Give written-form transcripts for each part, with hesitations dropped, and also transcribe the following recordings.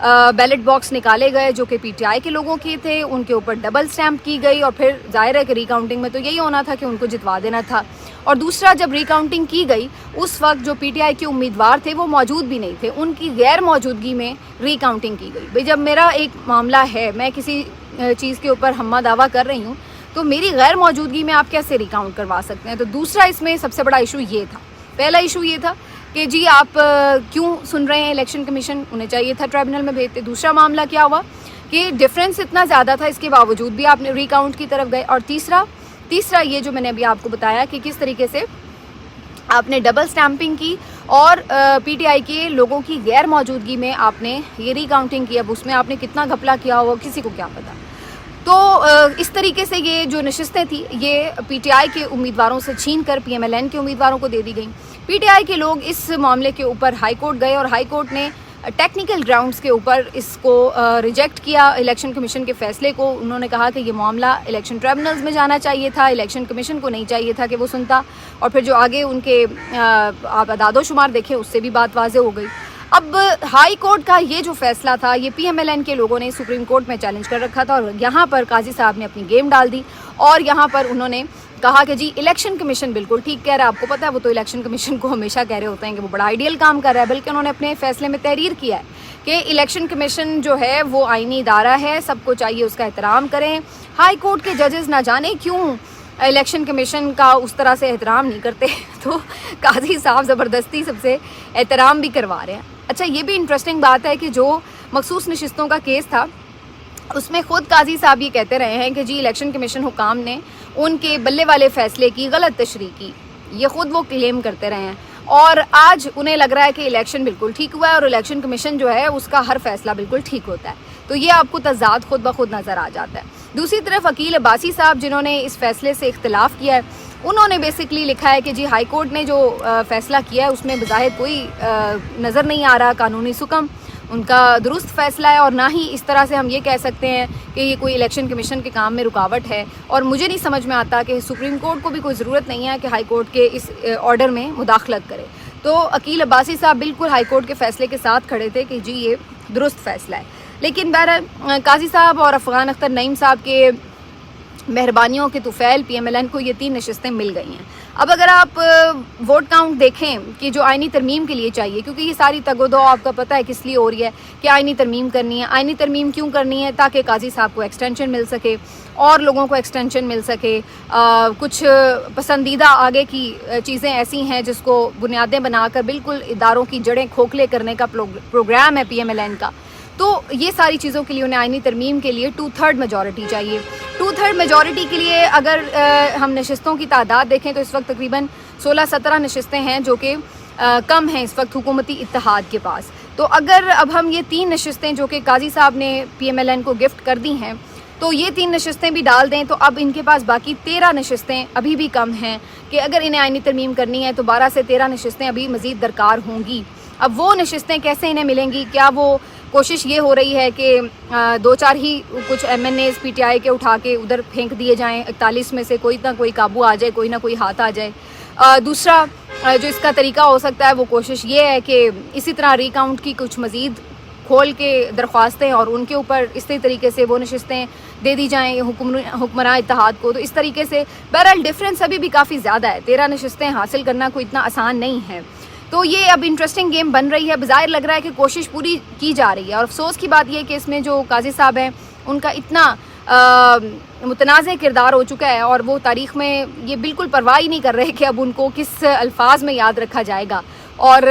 Ballot box نکالے گئے جو کہ پی ٹی آئی کے لوگوں کے تھے, ان کے اوپر ڈبل اسٹیمپ کی گئی, اور پھر ظاہر ہے کہ ری کاؤنٹنگ میں تو یہی ہونا تھا کہ ان کو جتوا دینا تھا. اور دوسرا, جب ری کاؤنٹنگ کی گئی اس وقت جو پی ٹی آئی کے امیدوار تھے وہ موجود بھی نہیں تھے, ان کی غیر موجودگی میں ری کاؤنٹنگ کی گئی. بھئی جب میرا ایک معاملہ ہے, میں کسی چیز کے اوپر ہمہ دعویٰ کر رہی ہوں, تو میری غیر موجودگی میں آپ کیسے ری کاؤنٹ کروا سکتے ہیں؟ تو دوسرا اس میں سب سے بڑا ایشو یہ تھا. پہلا ایشو یہ تھا کہ جی آپ کیوں سن رہے ہیں الیکشن کمیشن, انہیں چاہیے تھا ٹرائبونل میں بھیجتے. دوسرا معاملہ کیا ہوا کہ ڈفرینس اتنا زیادہ تھا, اس کے باوجود بھی آپ نے ری کاؤنٹ کی طرف گئے. اور تیسرا یہ جو میں نے ابھی آپ کو بتایا کہ کس طریقے سے آپ نے ڈبل سٹیمپنگ کی اور پی ٹی آئی کے لوگوں کی غیر موجودگی میں آپ نے یہ ری کاؤنٹنگ کی. اب اس میں آپ نے کتنا گھپلا کیا ہوا کسی کو کیا پتا. تو اس طریقے سے یہ جو نشستیں تھیں یہ پی ٹی آئی کے امیدواروں سے چھین کر پی ایم ایل این کے امیدواروں کو دے دی گئیں. پی ٹی آئی کے لوگ اس معاملے کے اوپر ہائی کورٹ گئے اور ہائی کورٹ نے ٹیکنیکل گراؤنڈز کے اوپر اس کو ریجیکٹ کیا الیکشن کمیشن کے فیصلے کو. انہوں نے کہا کہ یہ معاملہ الیکشن ٹرائبونلز میں جانا چاہیے تھا, الیکشن کمیشن کو نہیں چاہیے تھا کہ وہ سنتا. اور پھر جو آگے ان کے آپ اعداد و شمار دیکھیں اس سے بھی بات واضح ہو گئی. اب ہائی کورٹ کا یہ جو فیصلہ تھا یہ پی ایم ایل این کے لوگوں نے سپریم کورٹ میں چیلنج کر رکھا تھا, اور یہاں پر قاضی صاحب نے اپنی گیم ڈال دی اور یہاں پر انہوں نے کہا کہ جی الیکشن کمیشن بالکل ٹھیک کہہ رہا ہے. آپ کو پتہ ہے وہ تو الیکشن کمیشن کو ہمیشہ کہہ رہے ہوتے ہیں کہ وہ بڑا آئیڈیل کام کر رہا ہے, بلکہ انہوں نے اپنے فیصلے میں تحریر کیا ہے کہ الیکشن کمیشن جو ہے وہ آئینی ادارہ ہے, سب کو چاہیے اس کا احترام کریں. ہائی کورٹ کے ججز نہ جانے کیوں الیکشن کمیشن کا اس طرح سے احترام نہیں کرتے, تو قاضی صاحب زبردستی سب سے احترام بھی کروا رہے ہیں. اچھا, یہ بھی انٹرسٹنگ بات ہے کہ جو مخصوص نشستوں کا کیس تھا اس میں خود قاضی صاحب یہ کہتے رہے ہیں کہ جی الیکشن کمیشن حکام نے ان کے بلے والے فیصلے کی غلط تشریح کی. یہ خود وہ کلیم کرتے رہے ہیں, اور آج انہیں لگ رہا ہے کہ الیکشن بالکل ٹھیک ہوا ہے اور الیکشن کمیشن جو ہے اس کا ہر فیصلہ بالکل ٹھیک ہوتا ہے. تو یہ آپ کو تضاد خود بخود نظر آ جاتا ہے. دوسری طرف عقیل عباسی صاحب جنہوں نے اس فیصلے سے اختلاف کیا ہے, انہوں نے بیسکلی لکھا ہے کہ جی ہائی کورٹ نے جو فیصلہ کیا ہے اس میں بظاہر کوئی نظر نہیں آ رہا قانونی سکم, ان کا درست فیصلہ ہے, اور نہ ہی اس طرح سے ہم یہ کہہ سکتے ہیں کہ یہ کوئی الیکشن کمیشن کے کام میں رکاوٹ ہے. اور مجھے نہیں سمجھ میں آتا کہ سپریم کورٹ کو بھی کوئی ضرورت نہیں ہے کہ ہائی کورٹ کے اس آرڈر میں مداخلت کرے. تو عقیل عباسی صاحب بالکل ہائی کورٹ کے فیصلے کے ساتھ کھڑے تھے کہ جی یہ درست فیصلہ ہے. لیکن بہرحال قاضی صاحب اور افغان اختر نعیم صاحب کے مہربانیوں کے طفیل پی ایم ایل این کو یہ 3 نشستیں مل گئی ہیں. اب اگر آپ ووٹ کاؤنٹ دیکھیں کہ جو آئینی ترمیم کے لیے چاہیے, کیونکہ یہ ساری تگ و دو آپ کا پتہ ہے کس لیے ہو رہی ہے کہ آئینی ترمیم کرنی ہے. آئینی ترمیم کیوں کرنی ہے؟ تاکہ قاضی صاحب کو ایکسٹینشن مل سکے اور لوگوں کو ایکسٹینشن مل سکے. کچھ پسندیدہ آگے کی چیزیں ایسی ہیں جس کو بنیادیں بنا کر بالکل اداروں کی جڑیں کھوکھلے کرنے کا پروگرام ہے پی ایم ایل این کا. تو یہ ساری چیزوں کے لیے انہیں آئینی ترمیم کے لیے 2/3 میجورٹی چاہیے. 2/3 میجورٹی کے لیے اگر ہم نشستوں کی تعداد دیکھیں تو اس وقت تقریباً 16-17 نشستیں ہیں, جو کہ کم ہیں اس وقت حکومتی اتحاد کے پاس. تو اگر اب ہم یہ 3 نشستیں جو کہ قاضی صاحب نے پی ایم ایل این کو گفٹ کر دی ہیں, تو یہ 3 نشستیں بھی ڈال دیں تو اب ان کے پاس باقی 13 نشستیں ابھی بھی کم ہیں کہ اگر انہیں آئینی ترمیم کرنی ہے تو 12 سے 13 نشستیں ابھی مزید درکار ہوں گی. اب وہ نشستیں کیسے انہیں ملیں گی؟ کیا وہ کوشش یہ ہو رہی ہے کہ 2-4 ہی کچھ M N A's P T I کے اٹھا کے ادھر پھینک دیے جائیں, 41 میں سے کوئی نہ کوئی قابو آ جائے, کوئی نہ کوئی ہاتھ آ جائے. دوسرا جو اس کا طریقہ ہو سکتا ہے وہ کوشش یہ ہے کہ اسی طرح ری کاؤنٹ کی کچھ مزید کھول کے درخواستیں اور ان کے اوپر اسی طریقے سے وہ نشستیں دے دی جائیں حکمراں اتحاد کو. تو اس طریقے سے بہرحال ڈفرینس ابھی بھی کافی زیادہ ہے, 13 نشستیں حاصل کرنا کوئی اتنا آسان نہیں ہے. تو یہ اب انٹرسٹنگ گیم بن رہی ہے. بظاہر لگ رہا ہے کہ کوشش پوری کی جا رہی ہے, اور افسوس کی بات یہ ہے کہ اس میں جو قاضی صاحب ہیں ان کا اتنا متنازع کردار ہو چکا ہے, اور وہ تاریخ میں یہ بالکل پرواہ ہی نہیں کر رہے کہ اب ان کو کس الفاظ میں یاد رکھا جائے گا. اور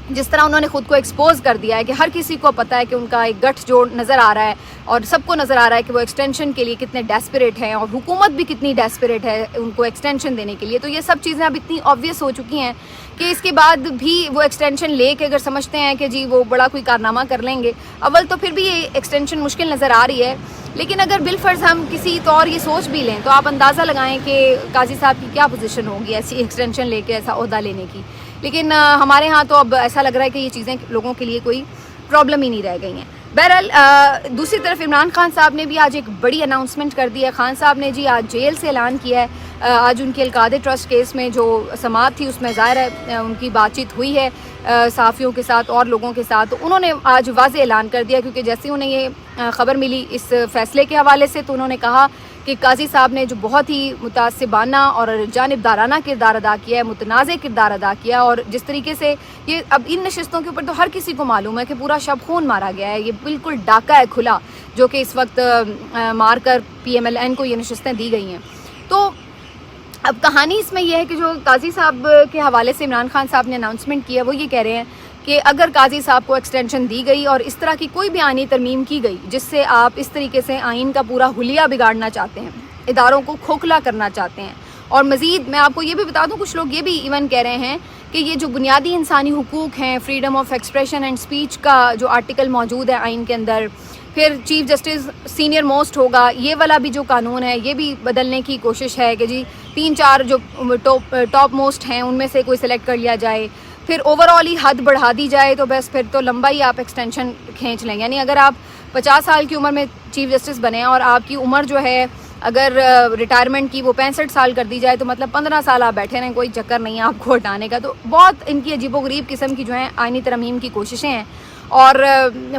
جس طرح انہوں نے خود کو ایکسپوز کر دیا ہے کہ ہر کسی کو پتہ ہے کہ ان کا ایک گٹھ جوڑ نظر آ رہا ہے, اور سب کو نظر آ رہا ہے کہ وہ ایکسٹینشن کے لیے کتنے ڈیسپریٹ ہیں, اور حکومت بھی کتنی ڈیسپریٹ ہے ان کو ایکسٹینشن دینے کے لیے. تو یہ سب چیزیں اب اتنی آبویس ہو چکی ہیں کہ اس کے بعد بھی وہ ایکسٹینشن لے کے اگر سمجھتے ہیں کہ جی وہ بڑا کوئی کارنامہ کر لیں گے, اول تو پھر بھی یہ ایکسٹینشن مشکل نظر آ رہی ہے. لیکن اگر بالفرض ہم کسی طور یہ سوچ بھی لیں تو آپ اندازہ لگائیں کہ قاضی صاحب کی کیا پوزیشن ہوگی ایسی ایکسٹینشن لے کے ایسا عہدہ لینے کی. لیکن ہمارے ہاں تو اب ایسا لگ رہا ہے کہ یہ چیزیں لوگوں کے لیے کوئی پرابلم ہی نہیں رہ گئی ہیں. بہرحال دوسری طرف عمران خان صاحب نے بھی آج ایک بڑی اناؤنسمنٹ کر دی ہے. خان صاحب نے جی آج جیل سے اعلان کیا ہے آج ان کے القادے ٹرسٹ کیس میں جو سماعت تھی اس میں ظاہر ہے ان کی بات چیت ہوئی ہے صحافیوں کے ساتھ اور لوگوں کے ساتھ. تو انہوں نے آج واضح اعلان کر دیا, کیونکہ جیسے انہیں یہ خبر ملی اس فیصلے کے حوالے سے, تو انہوں نے کہا کہ قاضی صاحب نے جو بہت ہی متعصبانہ اور جانبدارانہ کردار ادا کیا ہے, متنازع کردار ادا کیا, اور جس طریقے سے یہ اب ان نشستوں کے اوپر تو ہر کسی کو معلوم ہے کہ پورا شب خون مارا گیا ہے, یہ بالکل ڈاکہ ہے کھلا جو کہ اس وقت مار کر PMLN کو یہ نشستیں دی گئی ہیں. تو اب کہانی اس میں یہ ہے کہ جو قاضی صاحب کے حوالے سے عمران خان صاحب نے اناؤنسمنٹ کیا, وہ یہ کہہ رہے ہیں کہ اگر قاضی صاحب کو ایکسٹینشن دی گئی اور اس طرح کی کوئی بھی آئینی ترمیم کی گئی جس سے آپ اس طریقے سے آئین کا پورا حلیہ بگاڑنا چاہتے ہیں, اداروں کو کھوکھلا کرنا چاہتے ہیں, اور مزید میں آپ کو یہ بھی بتا دوں, کچھ لوگ یہ بھی ایون کہہ رہے ہیں کہ یہ جو بنیادی انسانی حقوق ہیں, freedom of expression and speech کا جو آرٹیکل موجود ہے آئین کے اندر, پھر چیف جسٹس سینئر موسٹ ہوگا, یہ والا بھی جو قانون ہے یہ بھی بدلنے کی کوشش ہے کہ جی 3-4 جو ٹاپ موسٹ ہیں ان میں سے کوئی سلیکٹ کر لیا جائے, پھر اوور آل ہی حد بڑھا دی جائے, تو بس پھر تو لمبا ہی آپ ایکسٹینشن کھینچ لیں. یعنی اگر آپ 50 سال کی عمر میں چیف جسٹس بنے اور آپ کی عمر جو ہے اگر ریٹائرمنٹ کی وہ 65 سال کر دی جائے, تو مطلب 15 سال آپ بیٹھے رہیں, کوئی چکر نہیں ہے آپ کو ہٹانے کا. تو بہت ان کی عجیب و غریب قسم کی جو ہیں آئینی ترمیم کی کوششیں ہیں, اور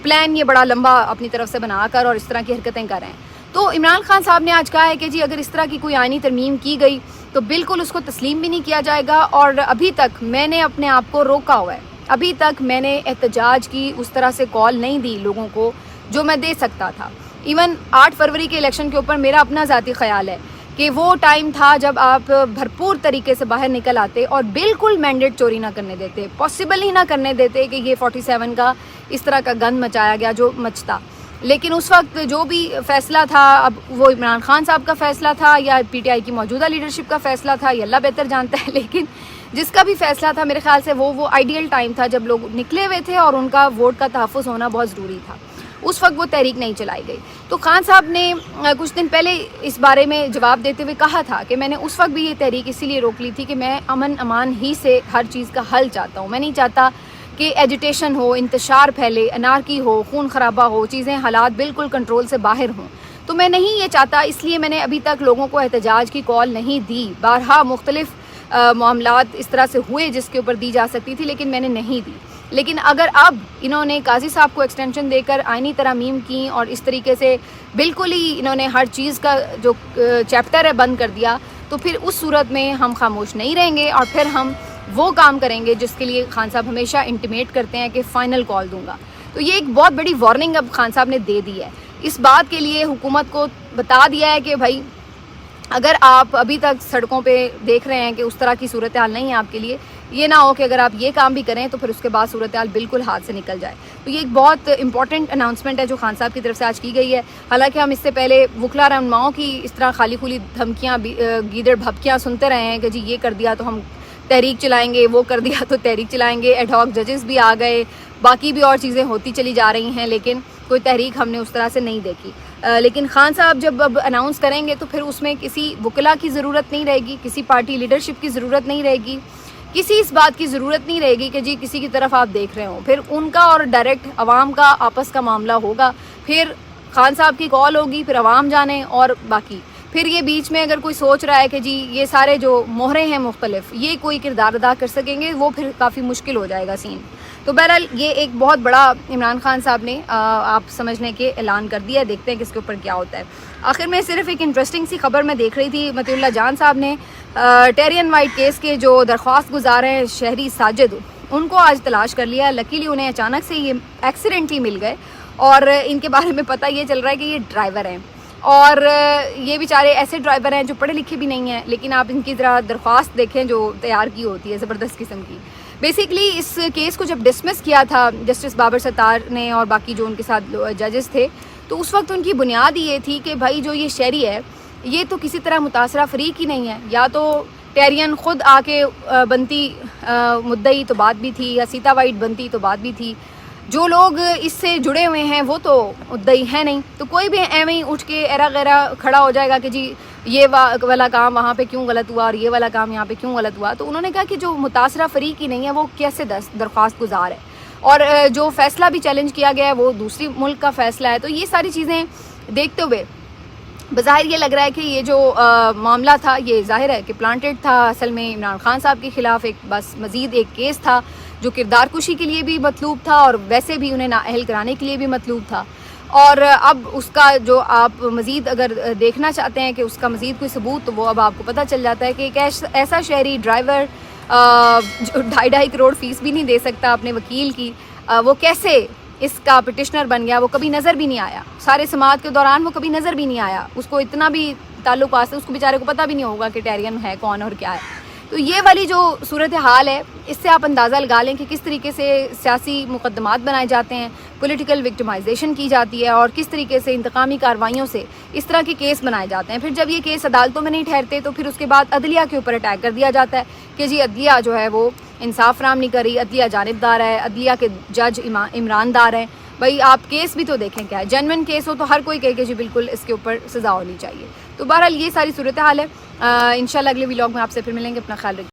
پلان یہ بڑا لمبا اپنی طرف سے بنا کر اور اس طرح کی حرکتیں کر رہے ہیں. تو عمران خان صاحب نے آج کہا ہے کہ جی اگر اس طرح کی کوئی آئینی ترمیم کی گئی تو بالکل اس کو تسلیم بھی نہیں کیا جائے گا, اور ابھی تک میں نے اپنے آپ کو روکا ہوا ہے, ابھی تک میں نے احتجاج کی اس طرح سے کال نہیں دی لوگوں کو جو میں دے سکتا تھا. ایون 8 فروری کے الیکشن کے اوپر میرا اپنا ذاتی خیال ہے کہ وہ ٹائم تھا جب آپ بھرپور طریقے سے باہر نکل آتے اور بالکل مینڈیٹ چوری نہ کرنے دیتے, پاسبل ہی نہ کرنے دیتے کہ یہ 47 کا اس طرح کا گند مچایا گیا جو مچتا. لیکن اس وقت جو بھی فیصلہ تھا, اب وہ عمران خان صاحب کا فیصلہ تھا یا PTI کی موجودہ لیڈرشپ کا فیصلہ تھا, یہ اللہ بہتر جانتا ہے, لیکن جس کا بھی فیصلہ تھا میرے خیال سے وہ آئیڈیل ٹائم تھا جب لوگ نکلے ہوئے تھے اور ان کا ووٹ کا تحفظ ہونا بہت ضروری تھا. اس وقت وہ تحریک نہیں چلائی گئی. تو خان صاحب نے کچھ دن پہلے اس بارے میں جواب دیتے ہوئے کہا تھا کہ میں نے اس وقت بھی یہ تحریک اسی لیے روک لی تھی کہ میں امن امان ہی سے ہر چیز کا حل چاہتا ہوں, میں نہیں چاہتا کہ ایجیٹیشن ہو, انتشار پھیلے, انارکی ہو, خون خرابہ ہو, چیزیں حالات بالکل کنٹرول سے باہر ہوں. تو میں نہیں یہ چاہتا, اس لیے میں نے ابھی تک لوگوں کو احتجاج کی کال نہیں دی. بارہا مختلف معاملات اس طرح سے ہوئے جس کے اوپر دی جا سکتی تھی, لیکن میں نے نہیں دی. لیکن اگر اب انہوں نے قاضی صاحب کو ایکسٹینشن دے کر آئینی ترامیم کی اور اس طریقے سے بالکل ہی انہوں نے ہر چیز کا جو چیپٹر ہے بند کر دیا, تو پھر اس صورت میں ہم خاموش نہیں رہیں گے اور پھر ہم وہ کام کریں گے جس کے لیے خان صاحب ہمیشہ انٹیمیٹ کرتے ہیں کہ فائنل کال دوں گا. تو یہ ایک بہت بڑی وارننگ اب خان صاحب نے دے دی ہے. اس بات کے لیے حکومت کو بتا دیا ہے کہ بھائی اگر آپ ابھی تک سڑکوں پہ دیکھ رہے ہیں کہ اس طرح کی صورتحال نہیں ہے آپ کے لیے, یہ نہ ہو کہ اگر آپ یہ کام بھی کریں تو پھر اس کے بعد صورتحال بالکل ہاتھ سے نکل جائے. تو یہ ایک بہت امپورٹنٹ اناؤنسمنٹ ہے جو خان صاحب کی طرف سے آج کی گئی ہے. حالانکہ ہم اس سے پہلے وکلا رہنماؤں کی اس طرح خالی خولی دھمکیاں گیدڑ بھبکیاں سنتے رہے ہیں کہ جی یہ کر دیا تو ہم تحریک چلائیں گے, وہ کر دیا تو تحریک چلائیں گے, ایڈ ہاک ججز بھی آ گئے, باقی بھی اور چیزیں ہوتی چلی جا رہی ہیں, لیکن کوئی تحریک ہم نے اس طرح سے نہیں دیکھی. لیکن خان صاحب جب اب اناؤنس کریں گے تو پھر اس میں کسی وکلا کی ضرورت نہیں رہے گی, کسی پارٹی لیڈرشپ کی ضرورت نہیں رہے گی, کسی اس بات کی ضرورت نہیں رہے گی کہ جی کسی کی طرف آپ دیکھ رہے ہوں. پھر ان کا اور ڈائریکٹ عوام کا آپس کا معاملہ ہوگا, پھر خان صاحب کی کال ہوگی, پھر عوام جانے, اور باقی پھر یہ بیچ میں اگر کوئی سوچ رہا ہے کہ جی یہ سارے جو مہرے ہیں مختلف یہ کوئی کردار ادا کر سکیں گے, وہ پھر کافی مشکل ہو جائے گا سین. تو بہرحال یہ ایک بہت بڑا عمران خان صاحب نے آپ سمجھنے کے اعلان کر دیا ہے, دیکھتے ہیں کہ اس کے اوپر کیا ہوتا ہے. آخر میں صرف ایک انٹرسٹنگ سی خبر میں دیکھ رہی تھی, مطیع اللہ جان صاحب نے ٹیرین وائٹ کیس کے جو درخواست گزار ہیں شہری ساجد, ان کو آج تلاش کر لیا. لکیلی انہیں اچانک سے یہ ایکسیڈنٹلی مل گئے اور ان کے بارے میں پتہ یہ چل رہا ہے کہ یہ ڈرائیور ہیں, اور یہ بیچارے ایسے ڈرائیور ہیں جو پڑھے لکھے بھی نہیں ہیں, لیکن آپ ان کی ذرا درخواست دیکھیں جو تیار کی ہوتی ہے, زبردست قسم کی. بیسیکلی اس کیس کو جب ڈسمس کیا تھا جسٹس بابر ستار نے اور باقی جو ان کے ساتھ ججز تھے, تو اس وقت ان کی بنیاد یہ تھی کہ بھائی جو یہ شہری ہے یہ تو کسی طرح متاثرہ فریق ہی نہیں ہے, یا تو ٹیرین خود آ کے بنتی مدعی تو بات بھی تھی, یا سیتا وائٹ بنتی تو بات بھی تھی, جو لوگ اس سے جڑے ہوئے ہیں وہ تو مدعی ہیں نہیں. تو کوئی بھی ایویں ہی اٹھ کے ایرا غیرہ کھڑا ہو جائے گا کہ جی یہ والا کام وہاں پہ کیوں غلط ہوا اور یہ والا کام یہاں پہ کیوں غلط ہوا. تو انہوں نے کہا کہ جو متاثرہ فریق ہی نہیں ہے وہ کیسے درخواست گزار ہے, اور جو فیصلہ بھی چیلنج کیا گیا ہے وہ دوسری ملک کا فیصلہ ہے. تو یہ ساری چیزیں دیکھتے ہوئے بظاہر یہ لگ رہا ہے کہ یہ جو معاملہ تھا یہ ظاہر ہے کہ پلانٹڈ تھا، اصل میں عمران خان صاحب کے خلاف ایک بس مزید ایک کیس تھا جو کردار کشی کے لیے بھی مطلوب تھا اور ویسے بھی انہیں نااہل کرانے کے لیے بھی مطلوب تھا. اور اب اس کا جو آپ مزید اگر دیکھنا چاہتے ہیں کہ اس کا مزید کوئی ثبوت، تو وہ اب آپ کو پتہ چل جاتا ہے کہ ایک ایسا شہری ڈرائیور جو 2.5 کروڑ فیس بھی نہیں دے سکتا اپنے وکیل کی، وہ کیسے اس کا پٹیشنر بن گیا. وہ کبھی نظر بھی نہیں آیا، سارے سماعت کے دوران وہ کبھی نظر بھی نہیں آیا. اس کو اتنا بھی تعلق واسطے اس کو بیچارے کو پتہ بھی نہیں ہوگا کہ ٹیرین ہے کون اور کیا ہے. تو یہ والی جو صورتحال ہے، اس سے آپ اندازہ لگا لیں کہ کس طریقے سے سیاسی مقدمات بنائے جاتے ہیں، پولیٹیکل وکٹمائزیشن کی جاتی ہے، اور کس طریقے سے انتقامی کارروائیوں سے اس طرح کے کیس بنائے جاتے ہیں. پھر جب یہ کیس عدالتوں میں نہیں ٹھہرتے تو پھر اس کے بعد عدلیہ کے اوپر اٹیک کر دیا جاتا ہے کہ جی عدلیہ جو ہے وہ انصاف فراہم نہیں کر رہی، عدلیہ جانبدار ہے، عدلیہ کے جج عمران دار ہیں. بھائی آپ کیس بھی تو دیکھیں کیا ہے. جینوئن کیس ہو تو ہر کوئی کہے کہ جی بالکل اس کے اوپر سزا ہونی چاہیے. تو بہرحال یہ ساری صورتحال ہے. انشاءاللہ اگلے ولاگ میں آپ سے پھر ملیں گے. اپنا خیال رکھیے.